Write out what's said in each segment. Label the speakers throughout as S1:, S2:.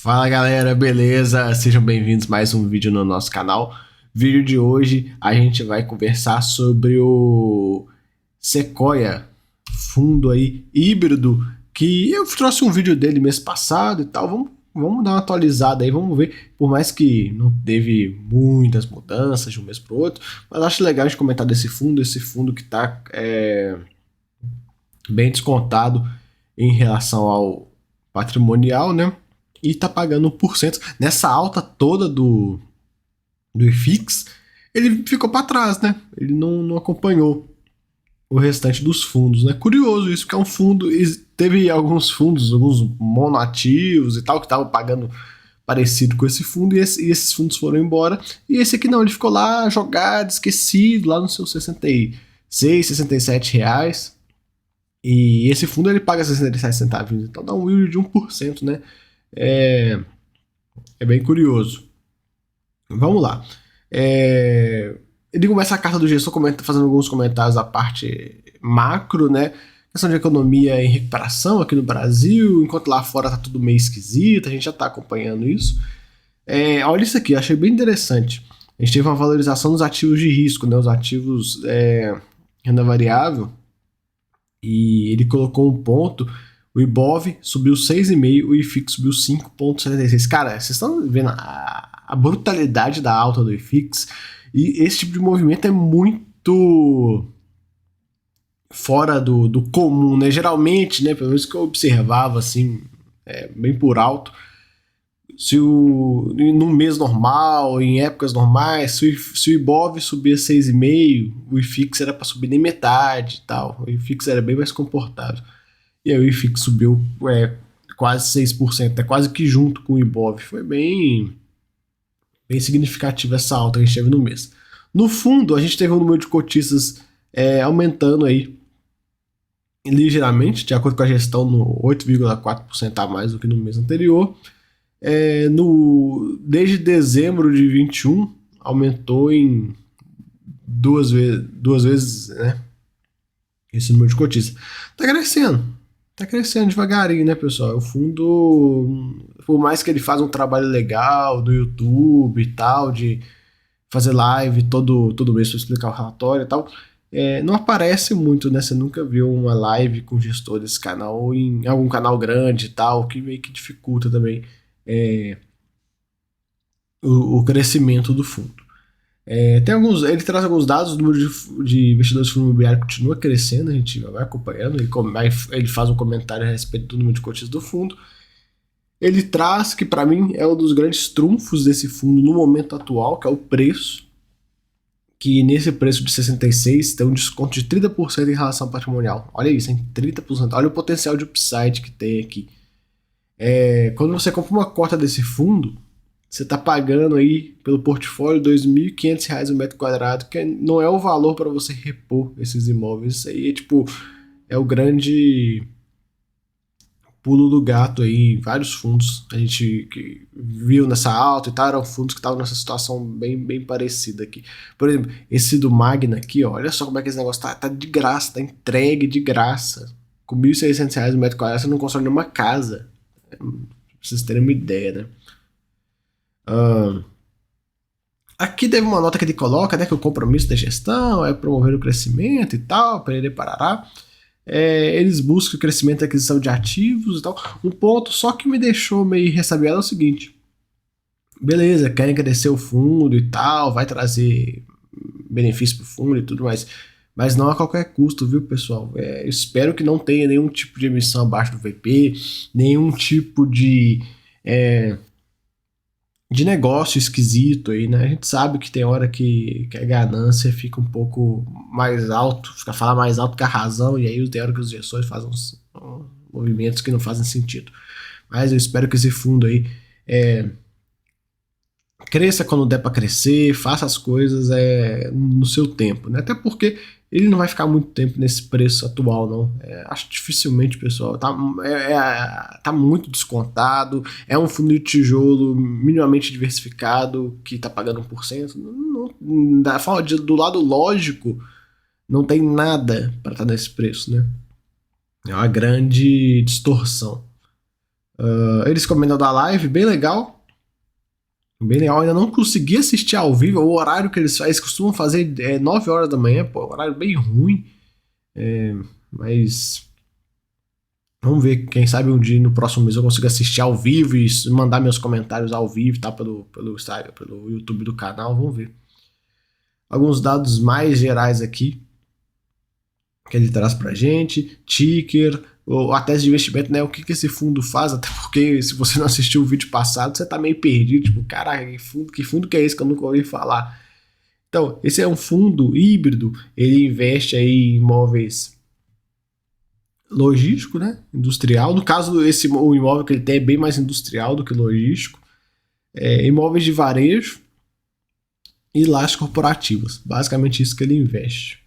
S1: Fala galera, beleza? Sejam bem-vindos a mais um vídeo no nosso canal. Vídeo de hoje a gente vai conversar sobre o Sequoia, fundo aí híbrido, que eu trouxe um vídeo dele mês passado e tal. Vamos dar uma atualizada aí, vamos ver. Por mais que não teve muitas mudanças de um mês para o outro, mas acho legal a gente comentar desse fundo, esse fundo que está bem descontado em relação ao patrimonial, né? E tá pagando 1%. Nessa alta toda do IFIX, ele ficou para trás, né? Ele não acompanhou o restante dos fundos, né? Curioso isso, porque é um fundo. Teve alguns fundos, alguns monoativos e tal, que estavam pagando parecido com esse fundo, e esses fundos foram embora. E esse aqui não, ele ficou lá jogado, esquecido, lá nos seus 66, 67 reais. E esse fundo ele paga 67 centavos, então dá um yield de 1%, né? É bem curioso. Vamos lá. Ele começa a carta do gestor fazendo alguns comentários da parte macro, né? Questão de economia em recuperação aqui no Brasil, enquanto lá fora tá tudo meio esquisito, a gente já tá acompanhando isso. Olha isso aqui, eu achei bem interessante. A gente teve uma valorização dos ativos de risco, né? Os ativos renda variável, e ele colocou um ponto. O Ibov subiu 6,5%, o IFIX subiu 5,76%. Cara, vocês estão vendo a brutalidade da alta do IFIX? E esse tipo de movimento é muito fora do comum, né? Geralmente, né, pelo menos que eu observava, assim, bem por alto, num mês normal, em épocas normais, se o Ibov subia 6,5%, o IFIX era para subir nem metade e tal. O IFIX era bem mais comportado. E aí o IFIX subiu quase 6%, quase que junto com o Ibov. Foi bem significativa essa alta que a gente teve no mês. No fundo, a gente teve um número de cotistas aumentando aí ligeiramente, de acordo com a gestão, no 8,4% a mais do que no mês anterior. Desde dezembro de 21, aumentou em duas vezes, né, esse número de cotistas. Tá crescendo devagarinho, né, pessoal? O fundo, por mais que ele faça um trabalho legal no YouTube e tal, de fazer live todo mês para explicar o relatório e tal, não aparece muito, né? Você nunca viu uma live com gestor desse canal, ou em algum canal grande e tal, que meio que dificulta também o crescimento do fundo. Ele traz alguns dados, o número de investidores de fundo imobiliário continua crescendo, a gente vai acompanhando, ele faz um comentário a respeito do número de cotistas do fundo. Ele traz que, para mim, é um dos grandes trunfos desse fundo no momento atual, que é o preço, que nesse preço de 66 tem um desconto de 30% em relação ao patrimonial. Olha isso, hein? 30%. Olha o potencial de upside que tem aqui. Quando você compra uma cota desse fundo, você está pagando aí pelo portfólio R$ 2.500 o metro quadrado, que não é o valor para você repor esses imóveis. Isso aí é o grande pulo do gato aí. Vários fundos a gente que viu nessa alta e tal, eram fundos que estavam nessa situação bem parecida aqui. Por exemplo, esse do Magna aqui, ó, olha só como é que esse negócio tá de graça, tá entregue de graça. Com R$ 1.600 o metro quadrado você não constrói nenhuma casa. Pra vocês terem uma ideia, né? Aqui teve uma nota que ele coloca, né, que o compromisso da gestão é promover o crescimento e tal, perere parará. Eles buscam o crescimento e aquisição de ativos e tal. Um ponto só que me deixou meio ressabiado é o seguinte: beleza, querem crescer o fundo e tal, vai trazer benefício para o fundo e tudo mais, mas não a qualquer custo, viu, pessoal? Eu espero que não tenha nenhum tipo de emissão abaixo do VP, nenhum tipo de negócio esquisito aí, né? A gente sabe que tem hora que a ganância fica um pouco mais alto, fala mais alto que a razão, e aí tem hora que os gestores fazem uns movimentos que não fazem sentido. Mas eu espero que esse fundo aí cresça quando der para crescer, faça as coisas no seu tempo, né? Até porque ele não vai ficar muito tempo nesse preço atual, não. Acho dificilmente, pessoal. Tá muito descontado. É um fundo de tijolo minimamente diversificado que tá pagando 1%. Do lado lógico, não tem nada para estar nesse preço, né? É uma grande distorção. Eles comentam da live, bem legal. Bem legal, ainda não consegui assistir ao vivo. O horário que eles costumam fazer é 9 horas da manhã, pô, horário bem ruim. Mas vamos ver, quem sabe um dia no próximo mês eu consigo assistir ao vivo e mandar meus comentários ao vivo, tá? Pelo YouTube do canal, vamos ver. Alguns dados mais gerais aqui que ele traz pra gente. Ticker, a tese de investimento, né? O que esse fundo faz, até porque se você não assistiu o vídeo passado, você tá meio perdido, tipo, cara, que fundo que é esse que eu nunca ouvi falar? Então, esse é um fundo híbrido, ele investe aí em imóveis logístico, né? Industrial. No caso, o imóvel que ele tem é bem mais industrial do que logístico. Imóveis de varejo e lajes corporativas. Basicamente isso que ele investe.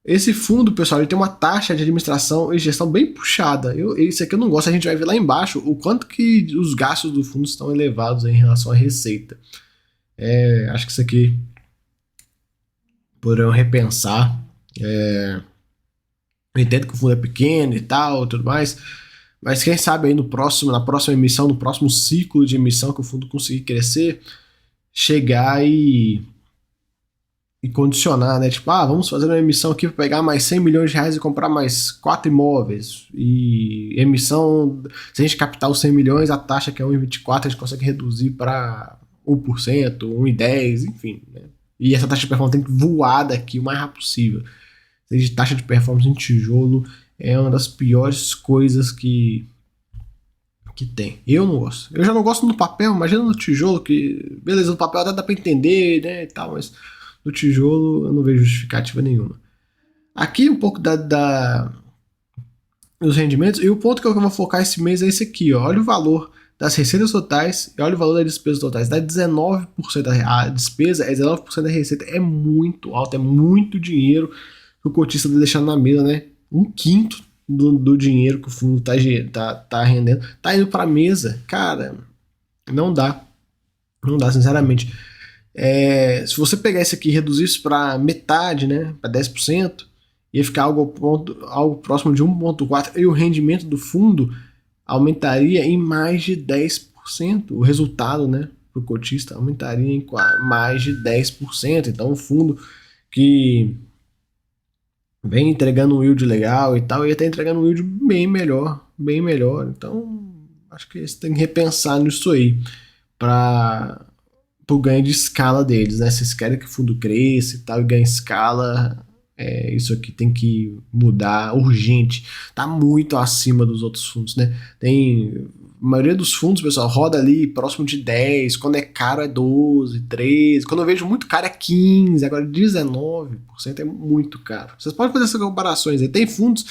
S1: Esse fundo, pessoal, ele tem uma taxa de administração e gestão bem puxada. Isso aqui eu não gosto, a gente vai ver lá embaixo o quanto que os gastos do fundo estão elevados em relação à receita. Acho que isso aqui poderão repensar. Eu entendo que o fundo é pequeno e tal, tudo mais, mas quem sabe aí na próxima emissão, no próximo ciclo de emissão que o fundo conseguir crescer, chegar e condicionar, né? Tipo, vamos fazer uma emissão aqui para pegar mais 100 milhões de reais e comprar mais 4 imóveis. E emissão, se a gente captar os 100 milhões, a taxa que é 1,24, a gente consegue reduzir para 1%, 1,10%, enfim, né? E essa taxa de performance tem que voar daqui o mais rápido possível. De taxa de performance em tijolo é uma das piores coisas que tem. Eu não gosto. Eu já não gosto no papel, imagina no tijolo, que beleza, no papel até dá para entender, né, e tal, mas no tijolo eu não vejo justificativa nenhuma. Aqui um pouco dos rendimentos, e o ponto que eu vou focar esse mês é esse aqui, ó. Olha o valor das receitas totais e olha o valor das despesas totais. Dá 19%. A despesa é 19% da receita. É muito alto, é muito dinheiro que o cotista está deixando na mesa, né? 1/5 do dinheiro que o fundo tá rendendo tá indo para a mesa. Cara, não dá. Não dá, sinceramente. Se você pegar isso aqui e reduzir isso para metade, né? Para 10%, ia ficar algo próximo de 1,4%, e o rendimento do fundo aumentaria em mais de 10%. O resultado, né, para o cotista aumentaria em mais de 10%. Então, o fundo que vem entregando um yield legal e tal, ia estar entregando um yield bem melhor, bem melhor. Então, acho que você tem que repensar nisso aí para o ganho de escala deles, né? Se vocês querem que o fundo cresça e tal e ganhe escala, isso aqui tem que mudar urgente. Tá muito acima dos outros fundos, né? A maioria dos fundos, pessoal, roda ali próximo de 10, quando é caro é 12, 13, quando eu vejo muito caro é 15, agora 19% é muito caro. Vocês podem fazer essas comparações aí. Tem fundos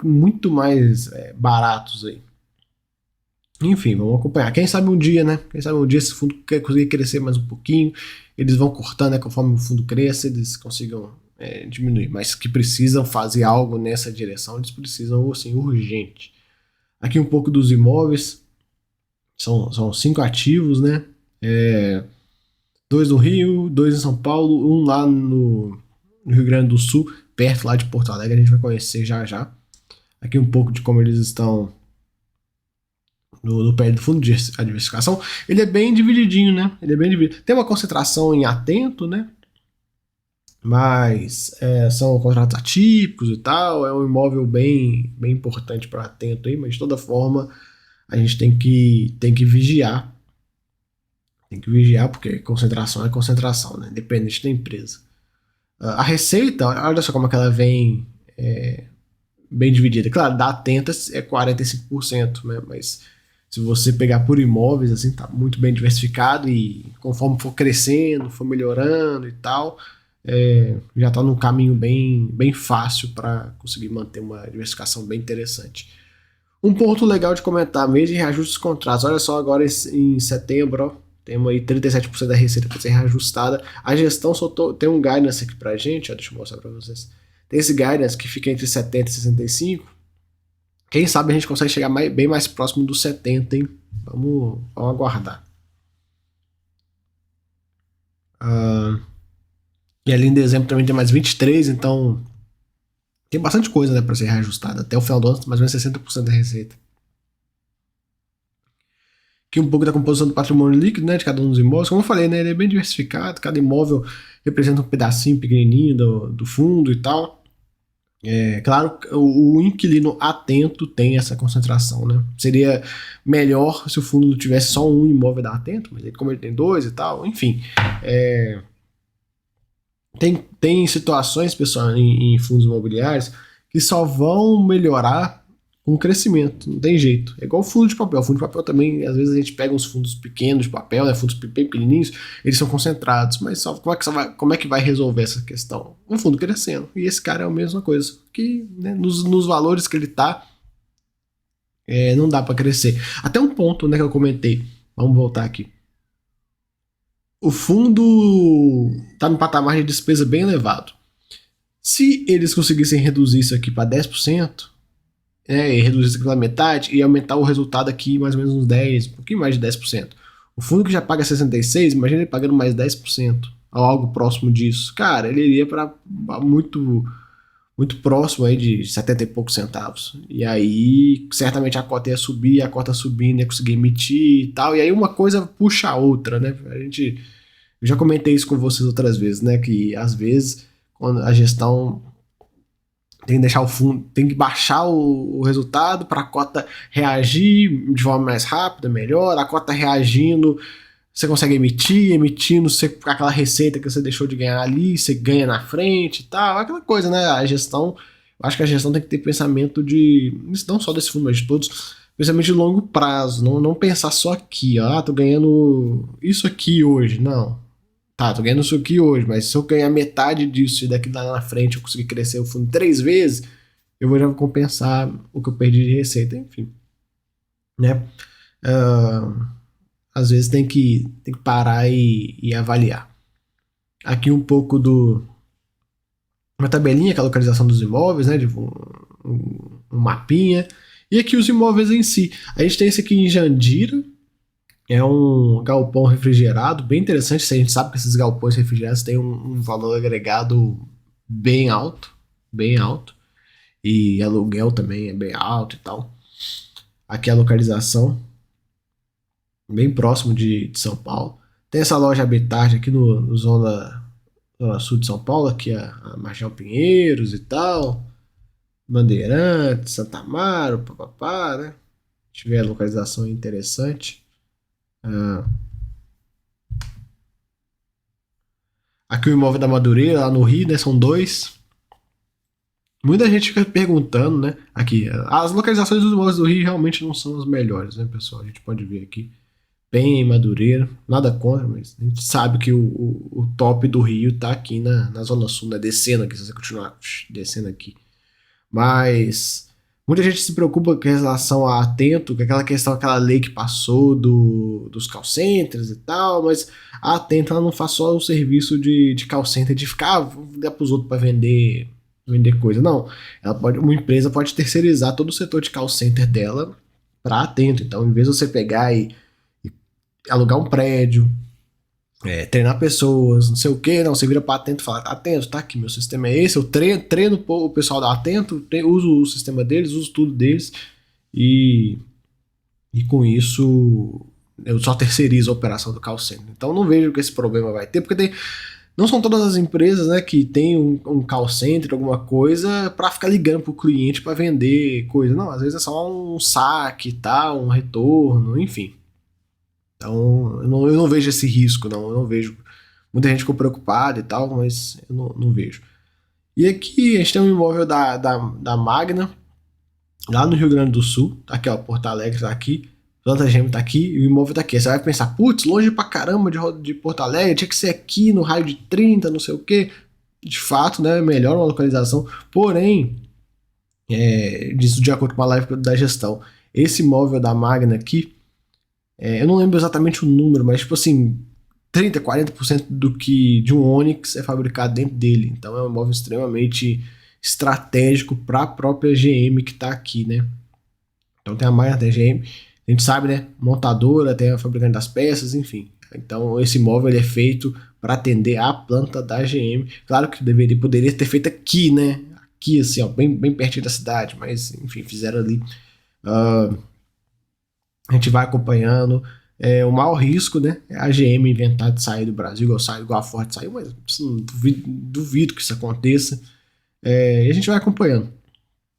S1: muito mais baratos aí. Enfim, vamos acompanhar. Quem sabe um dia, né? Quem sabe um dia esse fundo conseguir crescer mais um pouquinho, eles vão cortando, né? Conforme o fundo cresce, eles consigam diminuir. Mas que precisam fazer algo nessa direção, eles precisam, assim, urgente. Aqui um pouco dos imóveis. São 5 ativos, né? 2 no Rio, 2 em São Paulo, um lá no Rio Grande do Sul, perto lá de Porto Alegre, a gente vai conhecer já já. Aqui um pouco de como eles estão no pé do fundo de diversificação. Ele é bem divididinho, né? Ele é bem dividido. Tem uma concentração em atento, né? Mas são contratos atípicos e tal. É um imóvel bem importante para atento aí, mas de toda forma a gente tem que vigiar. Tem que vigiar, porque concentração é concentração, né? Independente da empresa. A receita, olha só como é que ela vem bem dividida. Claro, da atenta é 45%, né? Mas se você pegar por imóveis, assim, tá muito bem diversificado e conforme for crescendo, for melhorando e tal, já tá num caminho bem fácil para conseguir manter uma diversificação bem interessante. Um ponto legal de comentar, mês de reajuste dos contratos. Olha só, agora em setembro, ó, temos aí 37% da receita para ser reajustada. A gestão tem um guidance aqui pra gente, ó, deixa eu mostrar para vocês. Tem esse guidance que fica entre 70 e 65. Quem sabe a gente consegue chegar bem mais próximo dos 70, hein? Vamos aguardar. E ali em dezembro também tem mais 23, então Tem bastante coisa, né, para ser reajustada. Até o final do ano, mais ou menos 60% da receita. Aqui um pouco da composição do patrimônio líquido, né, de cada um dos imóveis. Como eu falei, né, ele é bem diversificado. Cada imóvel representa um pedacinho pequenininho do fundo e tal. É claro que o inquilino atento tem essa concentração, né? Seria melhor se o fundo tivesse só um imóvel da Atento, mas como ele tem dois e tal, enfim. Tem situações, pessoal, em fundos imobiliários que só vão melhorar com o crescimento, não tem jeito. É igual o fundo de papel. O fundo de papel também, às vezes a gente pega uns fundos pequenos de papel, né, fundos bem pequenininhos, eles são concentrados, mas só, como é que vai resolver essa questão? Um fundo crescendo. E esse cara é a mesma coisa, que né, nos valores que ele tá, não dá para crescer. Até um ponto, né, que eu comentei. Vamos voltar aqui. O fundo está no patamar de despesa bem elevado. Se eles conseguissem reduzir isso aqui para 10%, e reduzir isso aqui pela metade, e aumentar o resultado aqui mais ou menos uns 10%, um pouquinho mais de 10%. O fundo que já paga 66%, imagina ele pagando mais 10%, ou algo próximo disso. Cara, ele iria para muito, muito próximo aí de 70 e poucos centavos. E aí, certamente a cota ia subir, a cota subindo, ia conseguir emitir e tal. E aí uma coisa puxa a outra, né? Eu já comentei isso com vocês outras vezes, né? Que às vezes, quando a gestão tem que deixar o fundo, tem que baixar o resultado para a cota reagir de forma mais rápida, melhor. A cota reagindo, você consegue emitindo, você, aquela receita que você deixou de ganhar ali, você ganha na frente e tal. Aquela coisa, né? A gestão, eu acho que a gestão tem que ter pensamento de, não só desse fundo, mas de todos, pensamento de longo prazo. Não pensar só aqui, ó, tô ganhando isso aqui hoje. Não. Tá, tô ganhando isso aqui hoje, mas se eu ganhar metade disso e daqui lá na frente eu conseguir crescer o fundo 3 vezes, eu vou já compensar o que eu perdi de receita, enfim. Né? Às vezes tem que parar e avaliar. Aqui um pouco uma tabelinha, que é a localização dos imóveis, né? De um mapinha. E aqui os imóveis em si. A gente tem esse aqui em Jandira. É um galpão refrigerado, bem interessante. A gente sabe que esses galpões refrigerados têm um valor agregado bem alto, bem alto. E aluguel também é bem alto e tal. Aqui a localização, bem próximo de São Paulo. Tem essa loja Habitat aqui no zona sul de São Paulo, aqui a Marginal Pinheiros e tal. Bandeirantes, Santa Amaro, papapá, né? Tiver a localização interessante. Aqui o imóvel da Madureira, lá no Rio, né? São dois. Muita gente fica perguntando, né? Aqui, as localizações dos imóveis do Rio realmente não são as melhores, né, pessoal? A gente pode ver aqui. Bem em Madureira, nada contra, mas a gente sabe que o top do Rio tá aqui na Zona Sul, né? Descendo aqui, se você continuar descendo aqui. Mas muita gente se preocupa com relação a Atento, com aquela questão, aquela lei que passou dos call centers e tal, mas a Atento ela não faz só o serviço de call center, de ficar, vou ligar pros outros para vender coisa. Não, uma empresa pode terceirizar todo o setor de call center dela para Atento. Então, em vez de você pegar e alugar um prédio, treinar pessoas, não sei o que, não, você vira para Atento e fala, Atento, tá aqui, meu sistema é esse, eu treino o pessoal da Atento, uso o sistema deles, uso tudo deles, e com isso eu só terceirizo a operação do call center. Então não vejo que esse problema vai ter, porque não são todas as empresas, né, que tem um call center, alguma coisa, para ficar ligando pro cliente para vender coisa. Não, às vezes é só um saque, tá, um retorno, enfim. Então, eu não vejo esse risco, não. Eu não vejo. Muita gente ficou preocupada e tal, mas eu não vejo. E aqui a gente tem um imóvel da Magna, lá no Rio Grande do Sul. Tá aqui, ó, Porto Alegre tá aqui, Planta Gêmea tá aqui e o imóvel tá aqui. Você vai pensar, putz, longe pra caramba de Porto Alegre, tinha que ser aqui no raio de 30, não sei o quê. De fato, né, melhor uma localização. Porém, disso de acordo com a live da gestão, esse imóvel da Magna aqui, eu não lembro exatamente o número, mas tipo assim, 30, 40% de um Onix é fabricado dentro dele. Então é um imóvel extremamente estratégico para a própria GM que está aqui, né? Então tem a Magna, tem a GM, a gente sabe, né? Montadora, tem a fabricante das peças, enfim. Então esse imóvel ele é feito para atender a planta da GM. Claro que poderia ter feito aqui, né? aqui, assim, ó, bem pertinho da cidade, mas enfim, fizeram ali. Uh, a gente vai acompanhando. O maior risco, né, é a GM inventar de sair do Brasil, igual a Ford saiu, mas duvido que isso aconteça. E a gente vai acompanhando.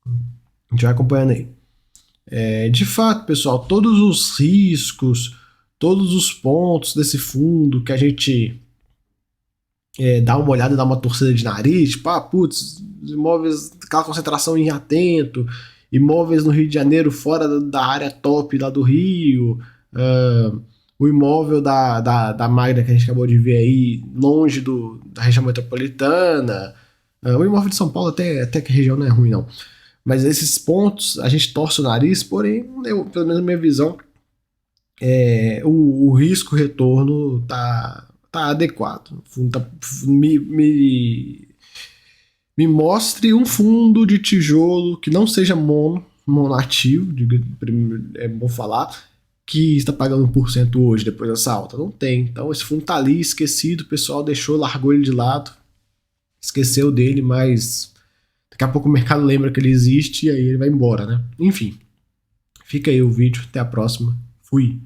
S1: A gente vai acompanhando aí. De fato, pessoal, todos os riscos, todos os pontos desse fundo que a gente dá uma olhada, dá uma torcida de nariz, tipo, putz, imóveis, aquela concentração em atento, imóveis no Rio de Janeiro fora da área top lá do Rio, o imóvel da Magda que a gente acabou de ver aí, longe da região metropolitana, o imóvel de São Paulo até que a região não é ruim não, mas esses pontos a gente torce o nariz, porém, pelo menos na minha visão, o risco-retorno tá adequado. Me mostre um fundo de tijolo que não seja monoativo, é bom falar, que está pagando 1% hoje, depois dessa alta. Não tem. Então esse fundo tá ali esquecido, o pessoal largou ele de lado, esqueceu dele, mas daqui a pouco o mercado lembra que ele existe e aí ele vai embora, né? Enfim, fica aí o vídeo, até a próxima. Fui!